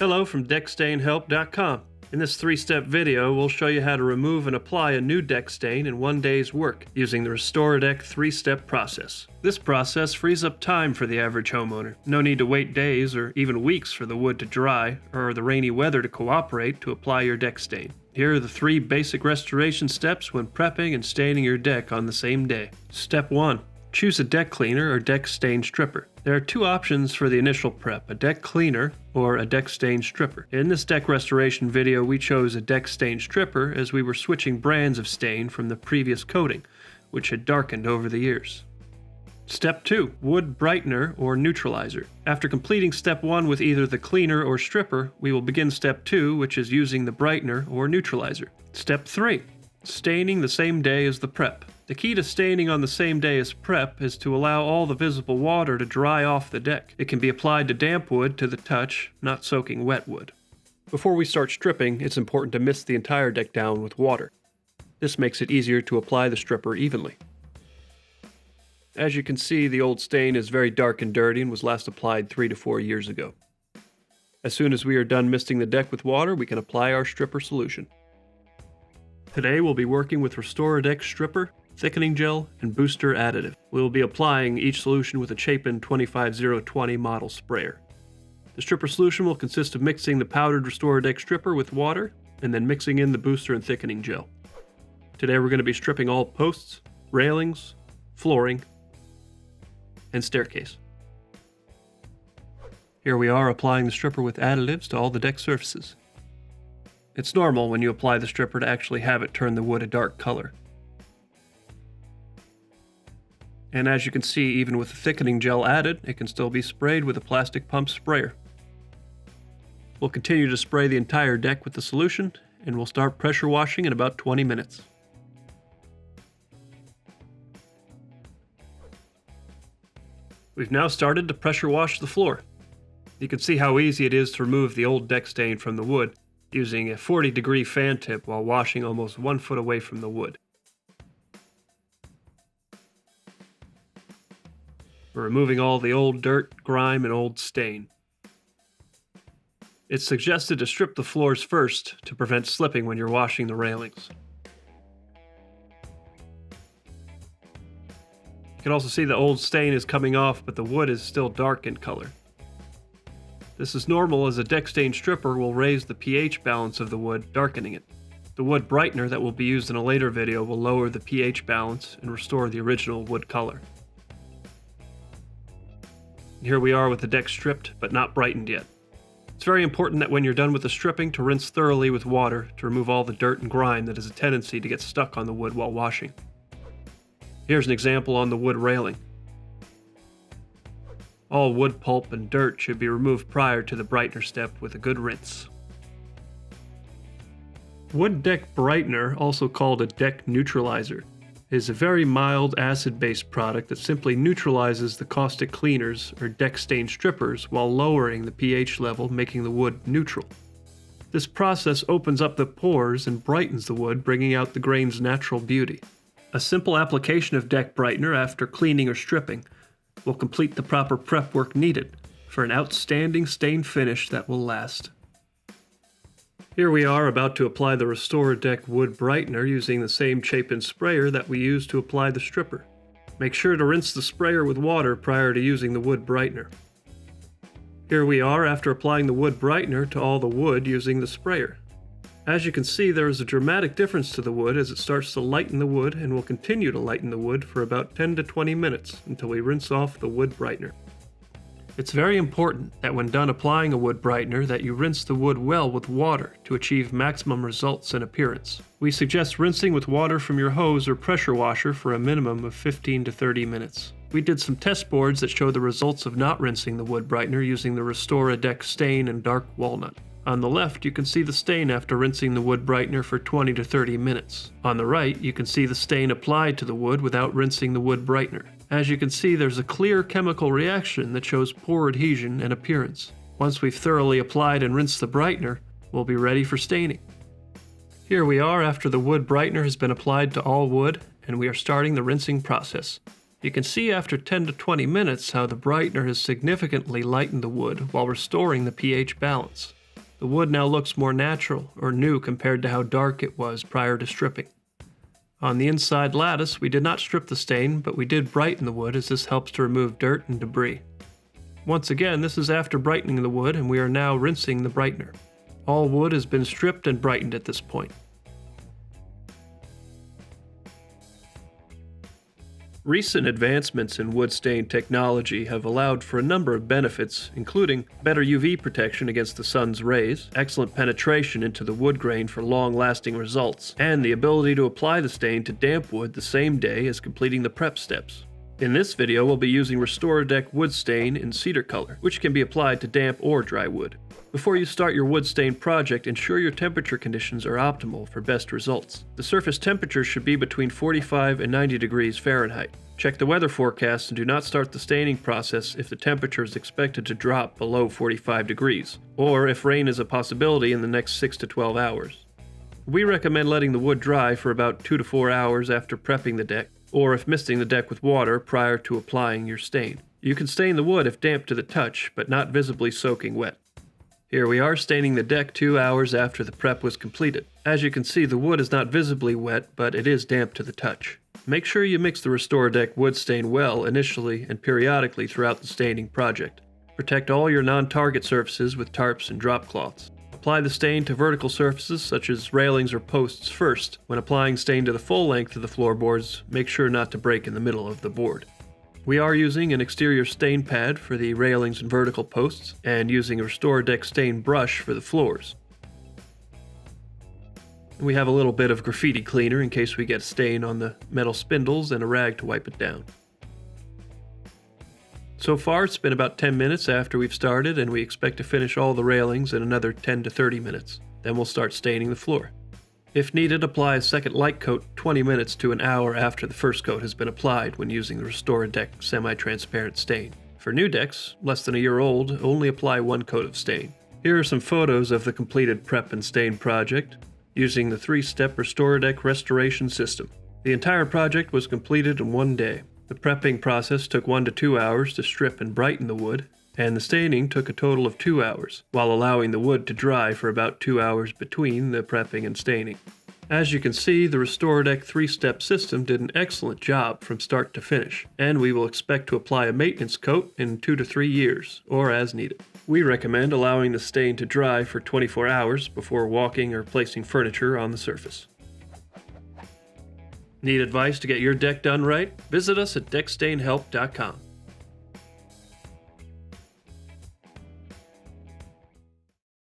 Hello from DeckStainHelp.com. In this 3-step video, we'll show you how to remove and apply a new deck stain in 1 day's work using the Restore a Deck 3-step process. This process frees up time for the average homeowner. No need to wait days or even weeks for the wood to dry or the rainy weather to cooperate to apply your deck stain. Here are the 3 basic restoration steps when prepping and staining your deck on the same day. Step 1. Choose a deck cleaner or deck stain stripper. There are 2 options for the initial prep, a deck cleaner or a deck stain stripper. In this deck restoration video, we chose a deck stain stripper as we were switching brands of stain from the previous coating, which had darkened over the years. Step 2. Wood brightener or neutralizer. After completing step 1 with either the cleaner or stripper, we will begin step 2, which is using the brightener or neutralizer. Step 3. Staining the same day as the prep. The key to staining on the same day as prep is to allow all the visible water to dry off the deck. It can be applied to damp wood to the touch, not soaking wet wood. Before we start stripping, it's important to mist the entire deck down with water. This makes it easier to apply the stripper evenly. As you can see, the old stain is very dark and dirty and was last applied 3 to 4 years ago. As soon as we are done misting the deck with water, we can apply our stripper solution. Today we'll be working with Restore a Deck stripper, thickening gel, and booster additive. We will be applying each solution with a Chapin 25020 model sprayer. The stripper solution will consist of mixing the powdered Restore a Deck stripper with water, and then mixing in the booster and thickening gel. Today we're going to be stripping all posts, railings, flooring, and staircase. Here we are applying the stripper with additives to all the deck surfaces. It's normal when you apply the stripper to actually have it turn the wood a dark color. And as you can see, even with the thickening gel added, it can still be sprayed with a plastic pump sprayer. We'll continue to spray the entire deck with the solution, and we'll start pressure washing in about 20 minutes. We've now started to pressure wash the floor. You can see how easy it is to remove the old deck stain from the wood using a 40-degree fan tip while washing almost 1 foot away from the wood. We're removing all the old dirt, grime, and old stain. It's suggested to strip the floors first to prevent slipping when you're washing the railings. You can also see the old stain is coming off, but the wood is still dark in color. This is normal as a deck stain stripper will raise the pH balance of the wood, darkening it. The wood brightener that will be used in a later video will lower the pH balance and restore the original wood color. Here we are with the deck stripped, but not brightened yet. It's very important that when you're done with the stripping to rinse thoroughly with water to remove all the dirt and grime that has a tendency to get stuck on the wood while washing. Here's an example on the wood railing. All wood pulp and dirt should be removed prior to the brightener step with a good rinse. Wood deck brightener, also called a deck neutralizer, is a very mild acid-based product that simply neutralizes the caustic cleaners or deck stain strippers while lowering the pH level, making the wood neutral. This process opens up the pores and brightens the wood, bringing out the grain's natural beauty. A simple application of deck brightener after cleaning or stripping will complete the proper prep work needed for an outstanding stain finish that will last. Here we are about to apply the Restore a Deck wood brightener using the same Chapin sprayer that we used to apply the stripper. Make sure to rinse the sprayer with water prior to using the wood brightener. Here we are after applying the wood brightener to all the wood using the sprayer. As you can see, there is a dramatic difference to the wood as it starts to lighten the wood and will continue to lighten the wood for about 10 to 20 minutes until we rinse off the wood brightener. It's very important that when done applying a wood brightener that you rinse the wood well with water to achieve maximum results and appearance. We suggest rinsing with water from your hose or pressure washer for a minimum of 15 to 30 minutes. We did some test boards that show the results of not rinsing the wood brightener using the Restore a Deck stain and dark walnut. On the left, you can see the stain after rinsing the wood brightener for 20 to 30 minutes. On the right, you can see the stain applied to the wood without rinsing the wood brightener. As you can see, there's a clear chemical reaction that shows pore adhesion and appearance. Once we've thoroughly applied and rinsed the brightener, we'll be ready for staining. Here we are after the wood brightener has been applied to all wood, and we are starting the rinsing process. You can see after 10 to 20 minutes how the brightener has significantly lightened the wood while restoring the pH balance. The wood now looks more natural or new compared to how dark it was prior to stripping. On the inside lattice, we did not strip the stain, but we did brighten the wood as this helps to remove dirt and debris. Once again, this is after brightening the wood, and we are now rinsing the brightener. All wood has been stripped and brightened at this point. Recent advancements in wood stain technology have allowed for a number of benefits, including better UV protection against the sun's rays, excellent penetration into the wood grain for long-lasting results, and the ability to apply the stain to damp wood the same day as completing the prep steps. In this video, we'll be using RestoraDeck Wood Stain in Cedar color, which can be applied to damp or dry wood. Before you start your wood stain project, ensure your temperature conditions are optimal for best results. The surface temperature should be between 45 and 90 degrees Fahrenheit. Check the weather forecast and do not start the staining process if the temperature is expected to drop below 45 degrees, or if rain is a possibility in the next 6 to 12 hours. We recommend letting the wood dry for about 2 to 4 hours after prepping the deck, or if misting the deck with water prior to applying your stain. You can stain the wood if damp to the touch, but not visibly soaking wet. Here we are staining the deck 2 hours after the prep was completed. As you can see, the wood is not visibly wet, but it is damp to the touch. Make sure you mix the RestoraDeck wood stain well initially and periodically throughout the staining project. Protect all your non-target surfaces with tarps and drop cloths. Apply the stain to vertical surfaces such as railings or posts first. When applying stain to the full length of the floorboards, make sure not to break in the middle of the board. We are using an exterior stain pad for the railings and vertical posts, and using a RestoraDeck stain brush for the floors. We have a little bit of graffiti cleaner in case we get stain on the metal spindles and a rag to wipe it down. So far, it's been about 10 minutes after we've started, and we expect to finish all the railings in another 10 to 30 minutes. Then we'll start staining the floor. If needed, apply a second light coat 20 minutes to an hour after the first coat has been applied when using the RestoraDeck semi-transparent stain. For new decks, less than a year old, only apply one coat of stain. Here are some photos of the completed prep and stain project using the 3-step RestoraDeck restoration system. The entire project was completed in one day. The prepping process took 1 to 2 hours to strip and brighten the wood, and the staining took a total of 2 hours, while allowing the wood to dry for about 2 hours between the prepping and staining. As you can see, the RestoraDeck 3-step system did an excellent job from start to finish, and we will expect to apply a maintenance coat in 2 to 3 years, or as needed. We recommend allowing the stain to dry for 24 hours before walking or placing furniture on the surface. Need advice to get your deck done right? Visit us at DeckStainHelp.com.